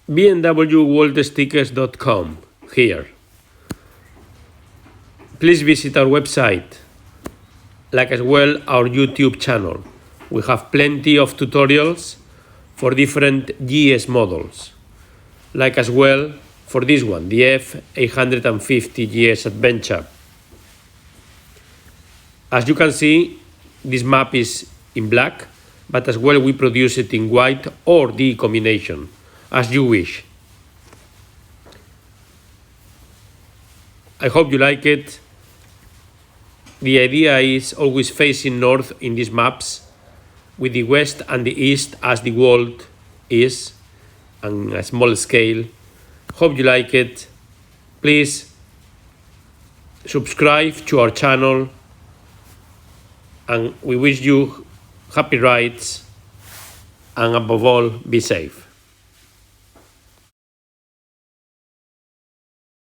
BMWworldstickers.com here. Please visit our website, like as well our YouTube channel. We have plenty of tutorials for different GS models, like as well for this one, the F850GS Adventure. As you can see, this map is in black, but as well we produce it in white or the combination, as you wish. I hope you like it. The idea is always facing north in these maps, with the west and the east as the world is, on a small scale. Hope you like it. Please subscribe to our channel, and we wish you happy rides, and above all, be safe.